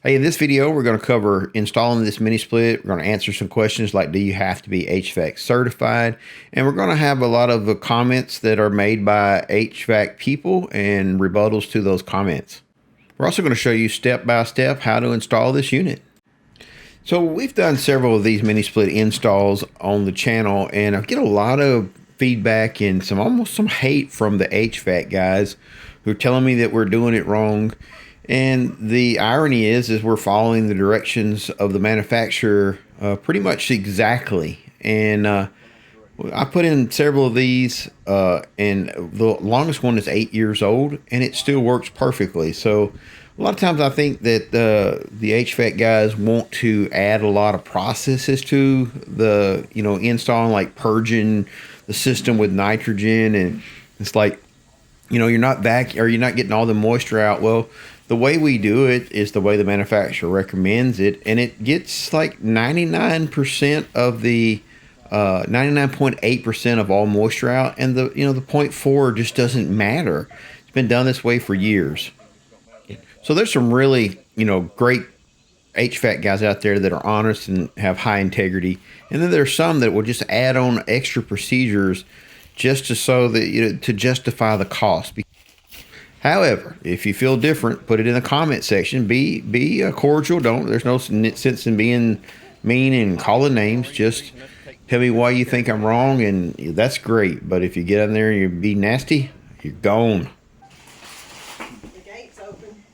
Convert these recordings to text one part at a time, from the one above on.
Hey, in this video, we're going to cover installing this mini split. We're going to answer some questions like, do you have to be HVAC certified? And we're going to have a lot of the comments that are made by HVAC people and rebuttals to those comments. We're also going to show you step by step how to install this unit. So we've done several of these mini split installs on the channel, and I get a lot of feedback and almost some hate from the HVAC guys who are telling me that we're doing it wrong. And the irony is we're following the directions of the manufacturer pretty much exactly. And I put in several of these, and the longest one is 8 years old, and it still works perfectly. So a lot of times I think that the HVAC guys want to add a lot of processes to the, installing, like purging the system with nitrogen. And it's like, you're not you're not getting all the moisture out. Well, the way we do it is the way the manufacturer recommends it, and it gets like 99% of the 99.8% of all moisture out, and the 0.4 just doesn't matter. It's been done this way for years. So there's some really great HVAC guys out there that are honest and have high integrity, and then there's some that will just add on extra procedures just to justify the cost. However, if you feel different, put it in the comment section. Be cordial. There's no sense in being mean and calling names. Just tell me why you think I'm wrong, and that's great. But if you get in there and you be nasty, you're gone. The gate's open.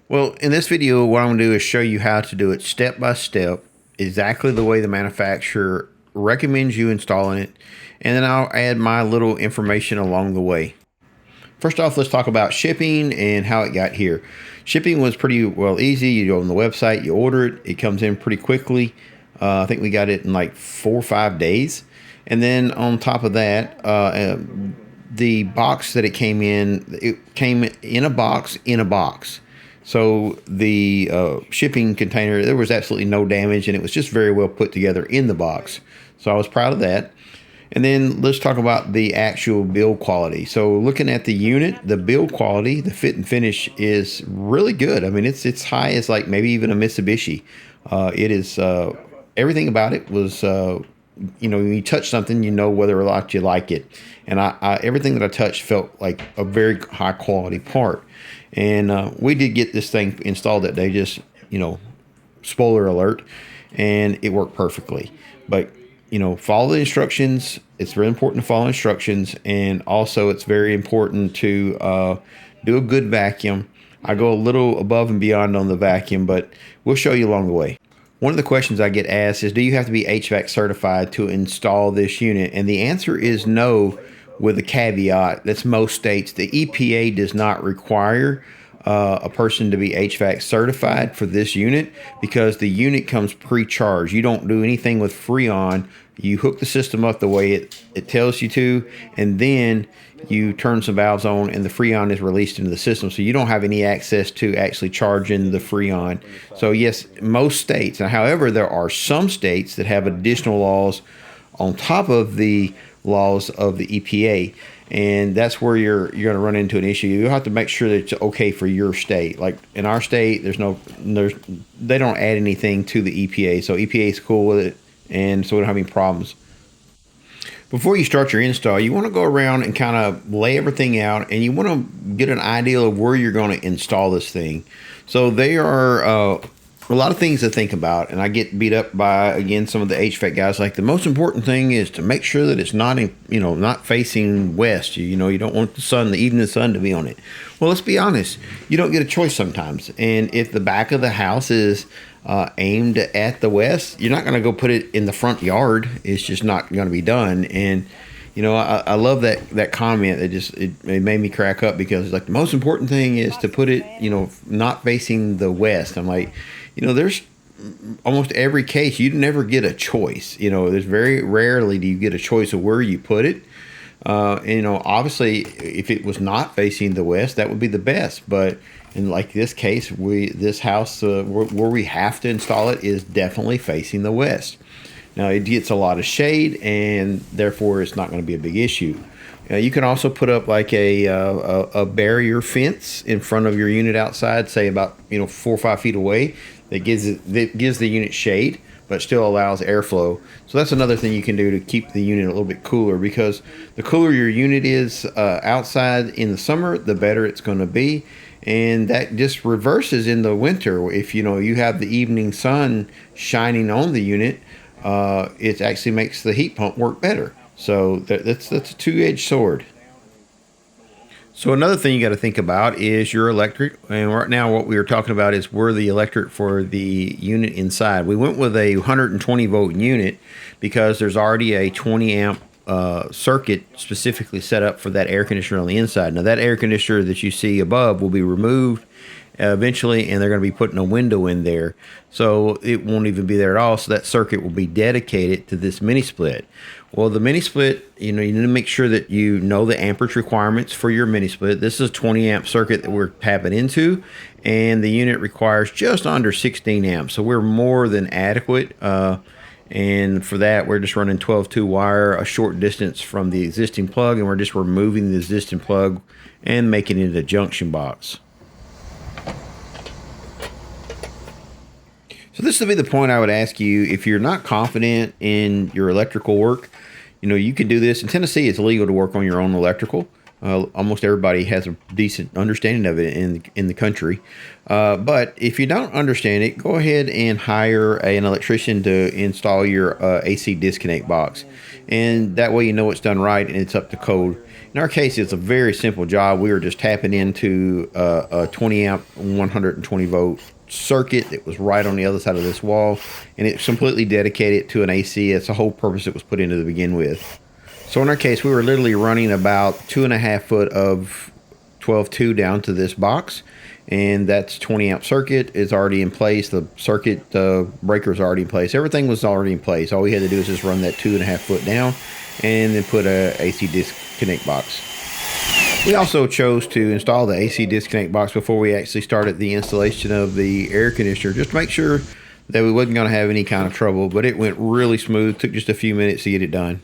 Well, in this video, what I'm going to do is show you how to do it step by step, exactly the way the manufacturer recommends you installing it, and then I'll add my little information along the way. First off, let's talk about shipping and how it got here. Shipping was pretty easy. You go on the website, you order it, it comes in pretty quickly. I think we got it in like 4 or 5 days. And then on top of that, the box that it came in a box. So the shipping container, there was absolutely no damage, and it was just very well put together in the box. So I was proud of that. And then let's talk about the actual build quality. So looking at the unit, the build quality, the fit and finish is really good. I mean, it's high as like maybe even a Mitsubishi. It is everything about it was when you touch something, whether or not you like it. And I everything that I touched felt like a very high quality part. And we did get this thing installed that day. Just spoiler alert, and it worked perfectly. But follow the instructions. It's really important to follow instructions, and also it's very important to do a good vacuum. I go a little above and beyond on the vacuum, but we'll show you along the way. One of the questions I get asked is, do you have to be HVAC certified to install this unit? And the answer is no, with a caveat. That's most states. The EPA does not require a person to be HVAC certified for this unit, because the unit comes pre-charged. You don't do anything with Freon. You hook the system up the way it tells you to, and then you turn some valves on and the Freon is released into the system. So you don't have any access to actually charging the Freon. So yes, most states. Now, however, there are some states that have additional laws on top of the laws of the EPA. And that's where you're going to run into an issue. You have to make sure that it's okay for your state. Like in our state, they don't add anything to the EPA, so EPA is cool with it, and so we don't have any problems. Before you start your install, you want to go around and kind of lay everything out, and you want to get an idea of where you're going to install this thing. So there are a lot of things to think about, and I get beat up by, again, some of the HVAC guys. Like, the most important thing is to make sure that it's not facing west. You don't want the evening sun to be on it. Well, let's be honest. You don't get a choice sometimes. And if the back of the house is aimed at the west, you're not going to go put it in the front yard. It's just not going to be done. And I love that comment. It made me crack up, because it's like, the most important thing is to put it not facing the west. I'm like, there's almost every case you never get a choice. There's very rarely do you get a choice of where you put it. Obviously, if it was not facing the west, that would be the best. But in like this case, this house where we have to install it is definitely facing the west. Now, it gets a lot of shade, and therefore it's not going to be a big issue. You can also put up like a barrier fence in front of your unit outside, say about 4 or 5 feet away, that gives the unit shade, but still allows airflow. So that's another thing you can do to keep the unit a little bit cooler, because the cooler your unit is outside in the summer, the better it's going to be. And that just reverses in the winter. If you have the evening sun shining on the unit, it actually makes the heat pump work better. So that's a two-edged sword. So another thing you got to think about is your electric. And right now, what we were talking about is where the electric for the unit inside. We went with a 120 volt unit because there's already a 20 amp circuit specifically set up for that air conditioner on the inside. Now that air conditioner that you see above will be removed eventually, and they're going to be putting a window in there, so it won't even be there at all. So that circuit will be dedicated to this mini split. Well, the mini split, you need to make sure that you know the amperage requirements for your mini split. This is a 20 amp circuit that we're tapping into, and the unit requires just under 16 amps, so we're more than adequate. And for that, we're just running 12-2 wire a short distance from the existing plug, and we're just removing the existing plug and making it a junction box. So this would be the point I would ask you. If you're not confident in your electrical work, you can do this. In Tennessee, it's illegal to work on your own electrical. Almost everybody has a decent understanding of it in the country. But if you don't understand it, go ahead and hire an electrician to install your AC disconnect box. And that way it's done right and it's up to code. In our case, it's a very simple job. We were just tapping into a 20 amp, 120 volt circuit that was right on the other side of this wall, and it's completely dedicated to an AC. It's the whole purpose it was put into to begin with. So in our case, we were literally running about 2.5 foot of 12-2 down to this box, and that's 20 amp circuit is already in place. The circuit breaker is already in place. Everything was already in place. All we had to do is just run that 2.5 foot down and then put a AC disconnect box. We also chose to install the AC disconnect box before we actually started the installation of the air conditioner, just to make sure that we wasn't going to have any kind of trouble, but it went really smooth. Took just a few minutes to get it done.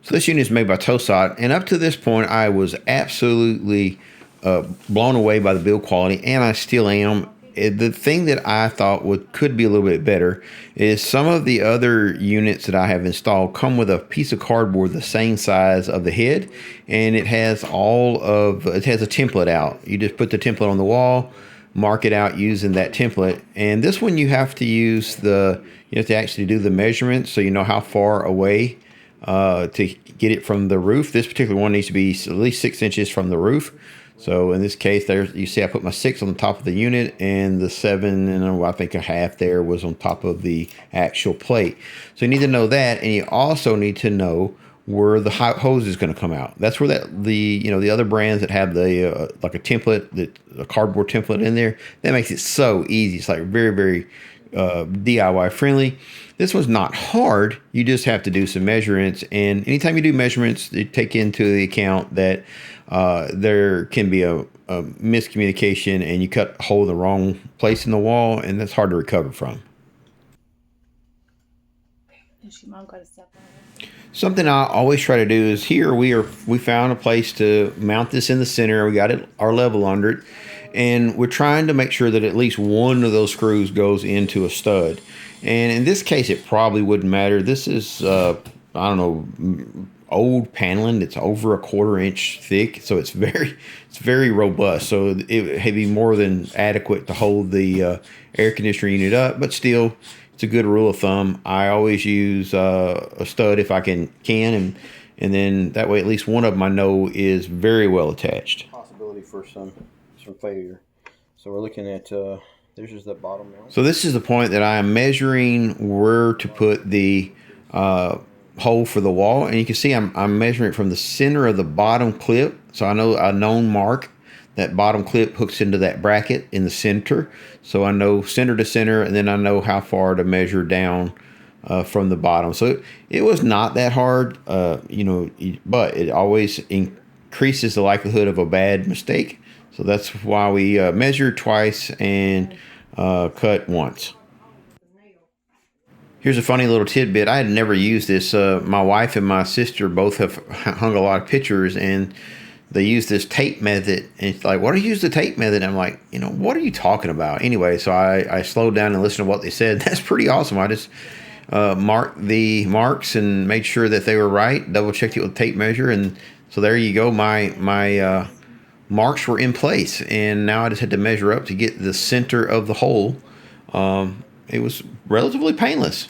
So this unit is made by TOSOT, and up to this point, I was absolutely blown away by the build quality, and I still am. The thing that I thought could be a little bit better is some of the other units that I have installed come with a piece of cardboard the same size of the head, and it has a template out. You just put the template on the wall, mark it out using that template. And this one you have to actually do the measurements so you know how far away to get it from the roof. This particular one needs to be at least 6 inches from the roof. So in this case, you see I put my 6 on the top of the unit, and the 7 and I think a half there was on top of the actual plate. So you need to know that, and you also need to know where the hose is going to come out. That's where the other brands that have the like a template, a cardboard template in there, that makes it so easy. It's like very, very DIY friendly. This one's not hard. You just have to do some measurements, and anytime you do measurements, you take into the account that there can be a miscommunication, and you cut a hole in the wrong place in the wall, and that's hard to recover from. Something I always try to do is here we found a place to mount this in the center. We got our level under it, and we're trying to make sure that at least one of those screws goes into a stud. And in this case, it probably wouldn't matter. This is old paneling. It's over 1/4 inch thick, so it's very robust. So it'd be more than adequate to hold the air conditioner unit up. But still, it's a good rule of thumb. I always use a stud if I can, and then that way at least one of them I know is very well attached. Possibility for some failure. So we're looking at there's just that bottom mount. So this is the point that I am measuring where to put the hole for the wall, and you can see I'm measuring it from the center of the bottom clip. So I know a known mark. That bottom clip hooks into that bracket in the center, so I know center to center, and then I know how far to measure down from the bottom. So it was not that hard, but it always increases the likelihood of a bad mistake. So that's why we measure twice and cut once. Here's a funny little tidbit. I had never used this. My wife and my sister both have hung a lot of pictures, and they use this tape method. And it's like, what do you use the tape method? And I'm like, what are you talking about? Anyway, so I slowed down and listened to what they said. That's pretty awesome. I just marked the marks and made sure that they were right. Double checked it with tape measure, and so there you go. My marks were in place, and now I just had to measure up to get the center of the hole. It was relatively painless.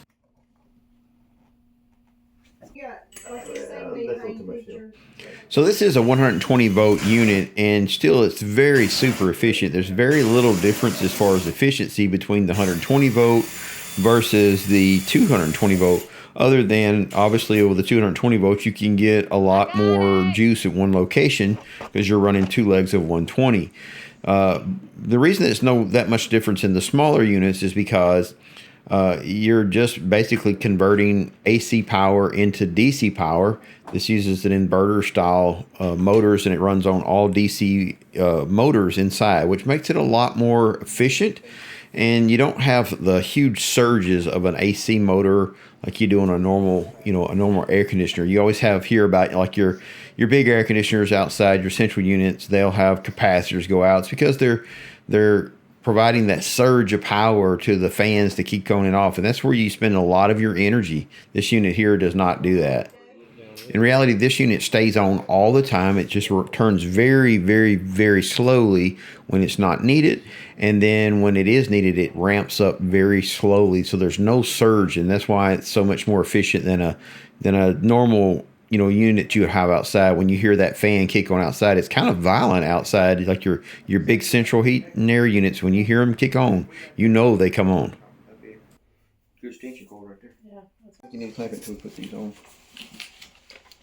So this is a 120 volt unit, and still it's very super efficient. There's very little difference as far as efficiency between the 120 volt versus the 220 volt, other than obviously over the 220 volts you can get a lot more juice at one location because you're running two legs of 120. The reason there's no that much difference in the smaller units is because you're just basically converting AC power into DC power. This uses an inverter style motors, and it runs on all DC motors inside, which makes it a lot more efficient. And you don't have the huge surges of an AC motor like you do on a normal air conditioner. You always have here about like your big air conditioners outside, your central units, they'll have capacitors go out. It's because they're providing that surge of power to the fans to keep going off, and that's where you spend a lot of your energy. This unit here does not do that. In reality, this unit stays on all the time. It just turns very, very, very slowly when it's not needed, and then when it is needed, it ramps up very slowly. So there's no surge, and that's why it's so much more efficient than a normal unit you have outside. When you hear that fan kick on outside, it's kind of violent outside, like your big central heat and air units. When you hear them kick on, they come on. Good extension cord right there. Yeah. You need to clamp it until we put these on.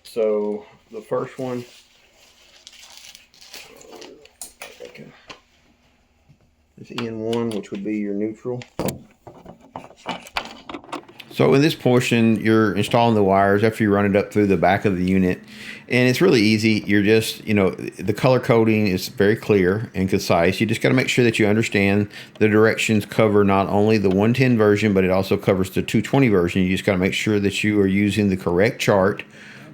So the first one, is N1, which would be your neutral. So in this portion, you're installing the wires after you run it up through the back of the unit. And it's really easy. You're just, the color coding is very clear and concise. You just got to make sure that you understand the directions cover not only the 110 version, but it also covers the 220 version. You just got to make sure that you are using the correct chart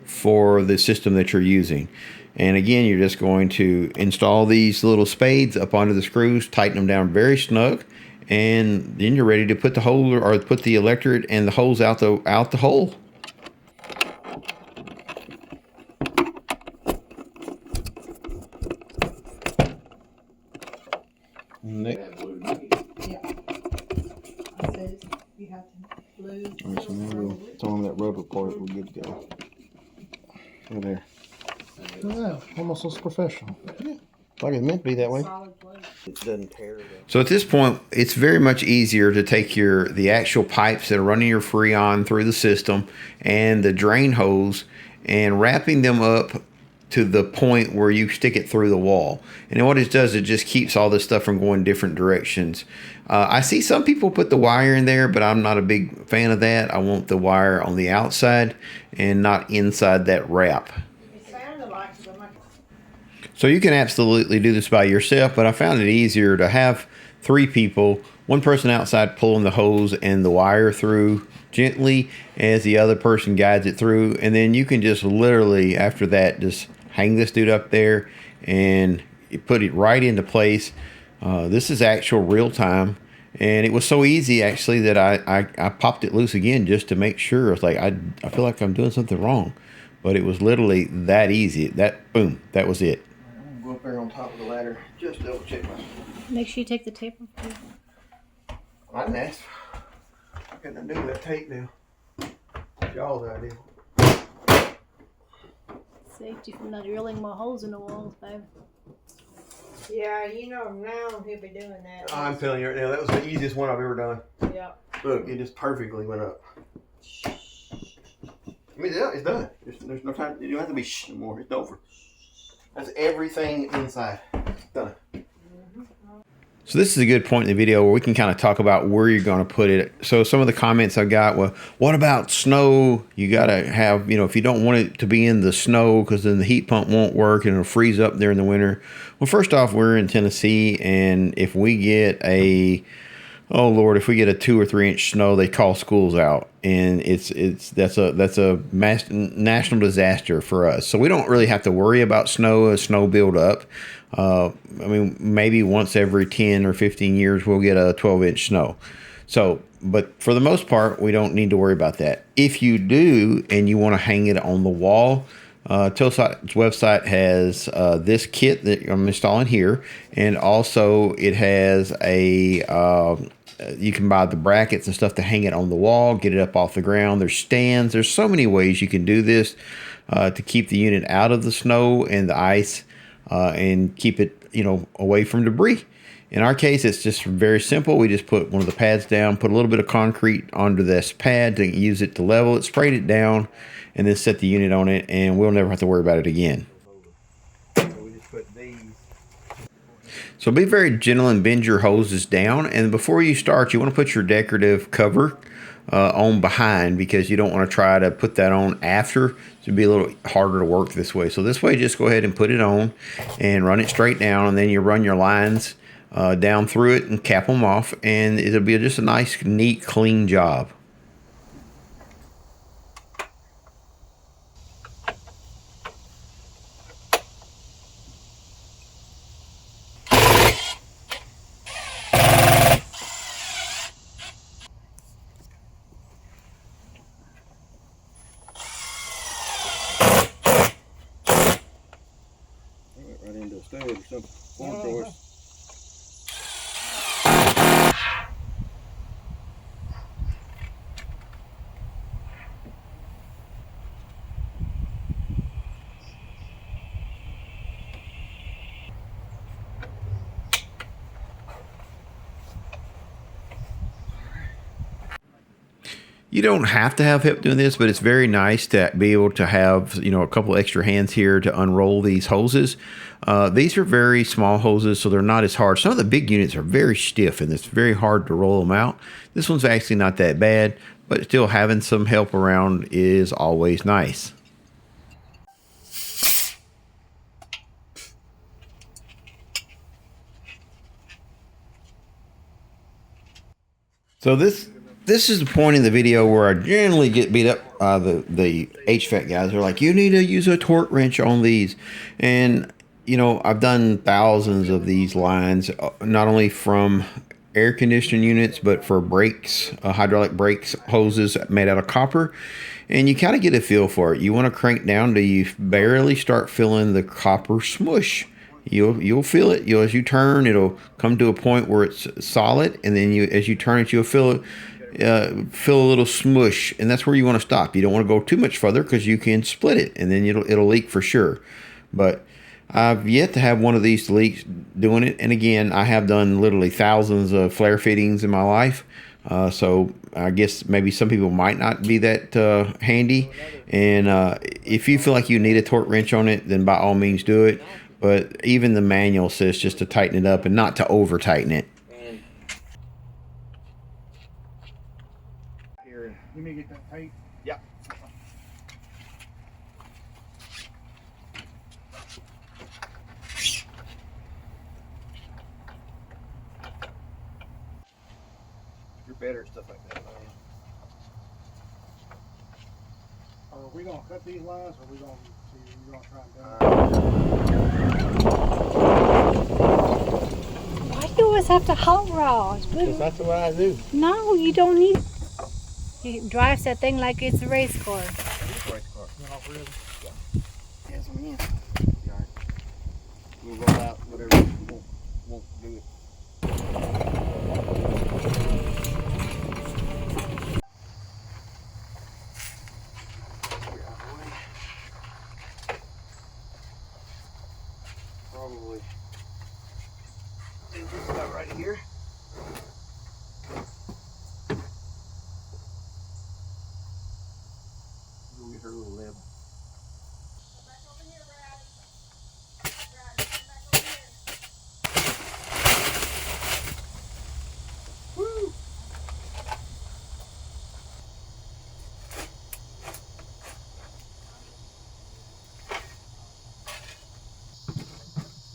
for the system that you're using. And again, you're just going to install these little spades up onto the screws, tighten them down very snug, and then you're ready to put the hole or put the electrode and the hose out the hole. Next. Yeah. You have to glue. All right, so now we'll throw on that rubber part. We're good to go. Over there. Yeah, almost looks professional. Yeah. Like it's meant to be that way. It doesn't tear. So at this point, it's very much easier to take the actual pipes that are running your Freon through the system and the drain hose and wrapping them up to the point where you stick it through the wall. And what it does, it just keeps all this stuff from going different directions. I see some people put the wire in there, but I'm not a big fan of that. I want the wire on the outside and not inside that wrap. So you can absolutely do this by yourself, but I found it easier to have 3 people, one person outside pulling the hose and the wire through gently as the other person guides it through. And then you can just literally, after that, just hang this dude up there and put it right into place. This is actual real time. And it was so easy, actually, that I popped it loose again just to make sure. It's like, I feel like I'm doing something wrong. But it was literally that easy. Boom, that was it. Go up there on top of the ladder, just double check myself. Make sure you take the tape off. I didn't ask. I couldn't do that tape now. It's y'all's idea. Safety from not drilling more holes in the walls, babe. Yeah, now he'll be doing that. I'm telling you right now, that was the easiest one I've ever done. Yeah. Look, it just perfectly went up. I mean, yeah, it's done. There's no time. You don't have to be shh anymore. It's over. That's everything inside. Done. So this is a good point in the video where we can kind of talk about where you're going to put it. So some of the comments I got, well, what about snow? You got to have, if you don't want it to be in the snow because then the heat pump won't work and it'll freeze up there in the winter. Well, first off, we're in Tennessee, and if we get a Oh Lord, if we get a 2 or 3 inch snow, they call schools out, and that's a national disaster for us. So we don't really have to worry about snow build up. I mean, maybe once every 10 or 15 years we'll get a 12-inch snow. So, but for the most part, we don't need to worry about that. If you do, and you want to hang it on the wall, TOSOT's website has this kit that I'm installing here, and also it has you can buy the brackets and stuff to hang it on the wall, get it up off the ground. There's stands. There's so many ways you can do this to keep the unit out of the snow and the ice, and keep it, away from debris. In our case, it's just very simple. We just put one of the pads down, put a little bit of concrete onto this pad to use it to level it, sprayed it down, and then set the unit on it, and we'll never have to worry about it again. So be very gentle and bend your hoses down. And before you start, you want to put your decorative cover on behind, because you don't want to try to put that on after. It'd be a little harder to work this way. So this way, just go ahead and put it on and run it straight down, and then you run your lines down through it and cap them off, and it'll be just a nice, neat, clean job. Right into a stove or something. Flamethrowers. You don't have to have help doing this, but it's very nice to be able to have, a couple extra hands here to unroll these hoses. These are very small hoses, so they're not as hard. Some of the big units are very stiff, and it's very hard to roll them out. This one's actually not that bad, but still having some help around is always nice. So this is the point in the video where I generally get beat up by the HVAC guys. They're like, you need to use a torque wrench on these. And, I've done thousands of these lines, not only from air conditioning units, but for brakes, hydraulic brakes hoses made out of copper. And you kind of get a feel for it. You want to crank down till you barely start feeling the copper smush. You'll feel it. As you turn, it'll come to a point where it's solid, and then as you turn it, you'll feel a little smush, and that's where you want to stop. You don't want to go too much further, because you can split it, and then it'll leak for sure. But I've yet to have one of these leaks doing it. And again, I have done literally thousands of flare fittings in my life. So I guess maybe some people might not be that handy. And if you feel like you need a torque wrench on it, then by all means do it. But even the manual says just to tighten it up and not to over tighten it. Here, You need to get that tape. yep. You're better at stuff like that, aren't you? Are we gonna cut these lines, or we gonna try and do Why do you always have to hot rod? That's what I do. No, you don't need. He drives that thing like it's a race car. Yes, ma'am. We'll roll out whatever won't do it. Probably just about right here. We'll get her a little level. Woo!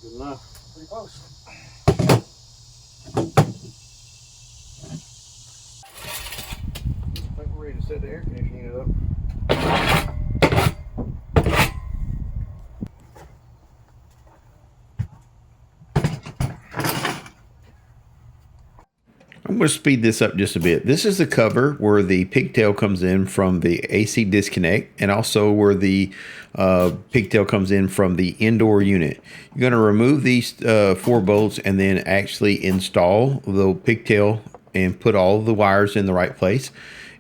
Good enough. pretty close. set the air conditioning unit up. I'm going to speed this up just a bit. This is the cover where the pigtail comes in from the AC disconnect, and also where the pigtail comes in from the indoor unit. You're going to remove these 4 bolts and then actually install the pigtail and put all the wires in the right place.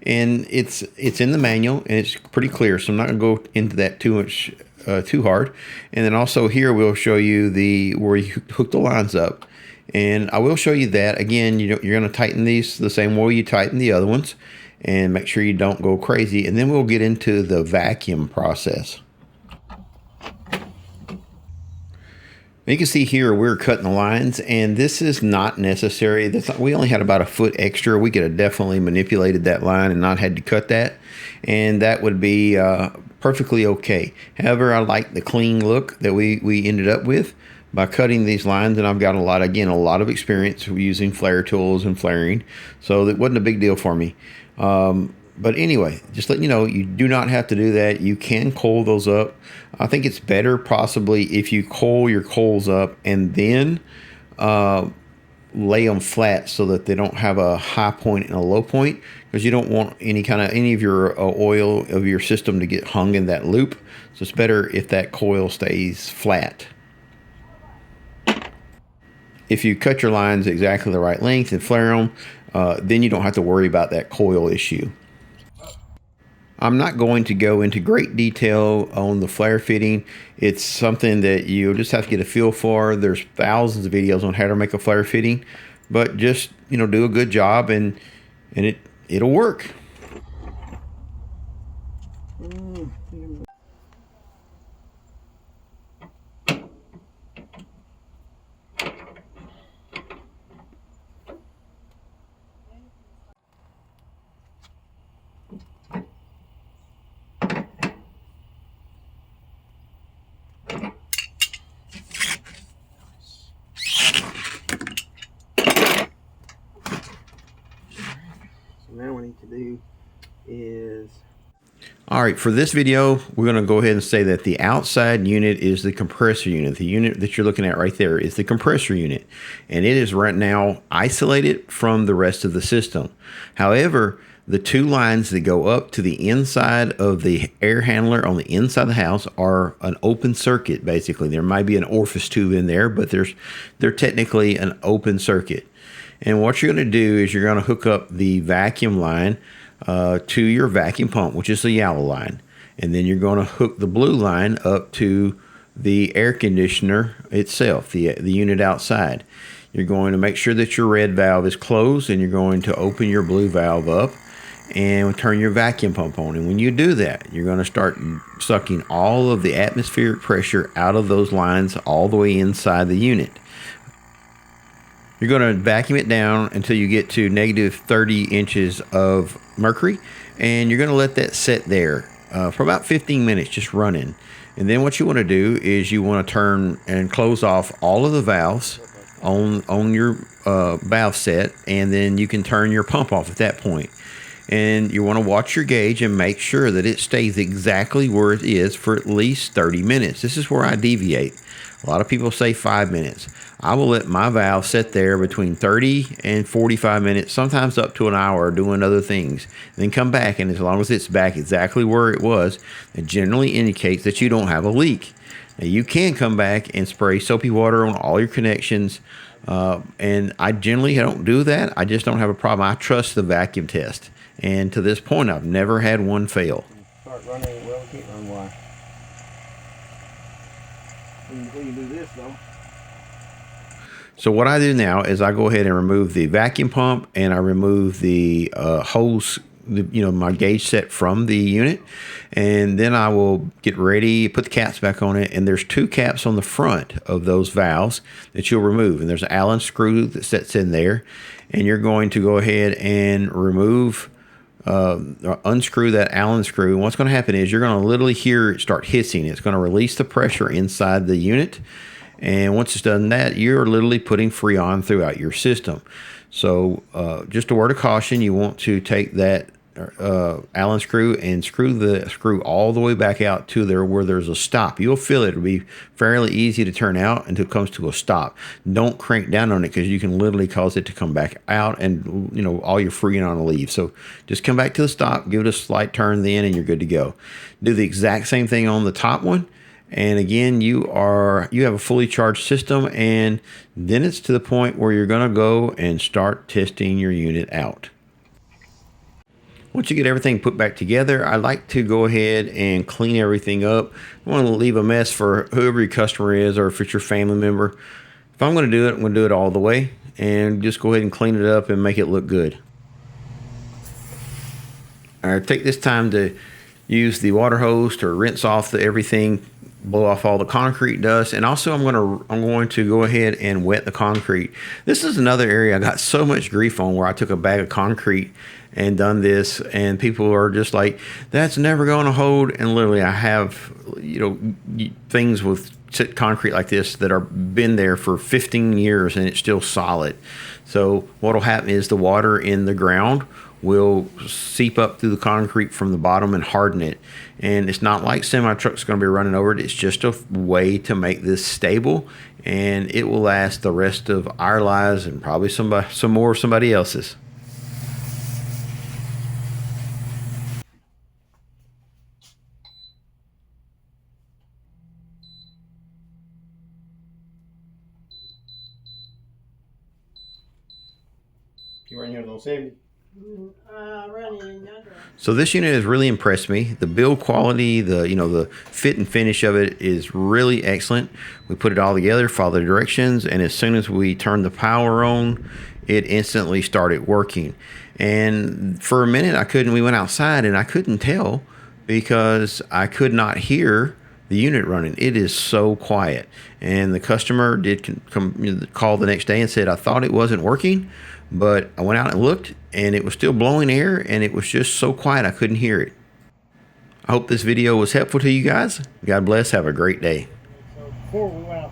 And it's in the manual and it's pretty clear, so I'm not going to go into that too hard. And then also here we'll show you where you hook the lines up. And I will show you that again. You're going to tighten these the same way you tighten the other ones, and make sure you don't go crazy. And then we'll get into the vacuum process. You can see here we're cutting the lines, and this is not necessary. We only had about a foot extra. We could have definitely manipulated that line and not had to cut that, and that would be perfectly okay. However, I like the clean look that we ended up with by cutting these lines, and I've got a lot of experience using flare tools and flaring, so it wasn't a big deal for me. But anyway, just letting you know, you do not have to do that. You can coil those up. I think it's better possibly if you coil your coils up and then lay them flat so that they don't have a high point and a low point, because you don't want any of your oil of your system to get hung in that loop. So it's better if that coil stays flat. If you cut your lines exactly the right length and flare them, then you don't have to worry about that coil issue. I'm not going to go into great detail on the flare fitting. It's something that you just have to get a feel for. There's thousands of videos on how to make a flare fitting, but just do a good job and it'll work. Now what we need to do is... All right, for this video, we're going to go ahead and say that the outside unit is the compressor unit. The unit that you're looking at right there is the compressor unit, and it is right now isolated from the rest of the system. However, the 2 lines that go up to the inside of the air handler on the inside of the house are an open circuit, basically. There might be an orifice tube in there, but they're technically an open circuit. And what you're going to do is you're going to hook up the vacuum line to your vacuum pump, which is the yellow line. And then you're going to hook the blue line up to the air conditioner itself, the unit outside. You're going to make sure that your red valve is closed, and you're going to open your blue valve up and turn your vacuum pump on. And when you do that, you're going to start sucking all of the atmospheric pressure out of those lines all the way inside the unit. You're going to vacuum it down until you get to negative 30 inches of mercury, and you're going to let that sit there for about 15 minutes just running. And then what you want to do is you want to turn and close off all of the valves on your valve set, and then you can turn your pump off at that point. And you want to watch your gauge and make sure that it stays exactly where it is for at least 30 minutes. This is where I deviate. A lot of people say 5 minutes. I will let my valve sit there between 30 and 45 minutes, sometimes up to an hour, doing other things. Then come back, and as long as it's back exactly where it was, it generally indicates that you don't have a leak. Now, you can come back and spray soapy water on all your connections, and I generally don't do that. I just don't have a problem. I trust the vacuum test, and to this point, I've never had one fail. Start running it well, can't run wire. When you do this though. So what I do now is I go ahead and remove the vacuum pump, and I remove the hose, my gauge set from the unit, and then I will get ready, put the caps back on it, and there's 2 caps on the front of those valves that you'll remove, and there's an Allen screw that sits in there, and you're going to go ahead and remove unscrew that Allen screw. And what's going to happen is you're going to literally hear it start hissing. It's going to release the pressure inside the unit, and once it's done that, you're literally putting Freon throughout your system. So just a word of caution, you want to take that Allen screw and screw the screw all the way back out to there where there's a stop. You'll feel it. It'll be fairly easy to turn out until it comes to a stop. Don't crank down on it because you can literally cause it to come back out and, you know, all your freon will leave. So just come back to the stop, give it a slight turn then, and you're good to go. Do the exact same thing on the top one. And again, you have a fully charged system, and then it's to the point where you're going to go and start testing your unit out. Once you get everything put back together, I like to go ahead and clean everything up. I want to leave a mess for whoever your customer is, or if it's your family member. If I'm going to do it, I'm going to do it all the way and just go ahead and clean it up and make it look good. All right, take this time to use the water hose to rinse off everything, blow off all the concrete dust, and also I'm going to go ahead and wet the concrete. This is another area I got so much grief on, where I took a bag of concrete and done this, and people are just like, that's never going to hold. And literally, I have, you know, things with concrete like this that are been there for 15 years and it's still solid. So what will happen is the water in the ground will seep up through the concrete from the bottom and harden it. And it's not like semi truck's going to be running over it. It's just a way to make this stable, and it will last the rest of our lives and probably some more of somebody else's. You run yours on 70? Running another. So this unit has really impressed me. The build quality, the fit and finish of it is really excellent. We put it all together, followed the directions, and as soon as we turned the power on, it instantly started working. And for a minute, we went outside and I couldn't tell because I could not hear the unit running. It is so quiet. And the customer did call the next day and said, I thought it wasn't working, but I went out and looked and it was still blowing air and it was just so quiet I couldn't hear it. I hope this video was helpful to you guys. God bless. Have a great day. So before we went out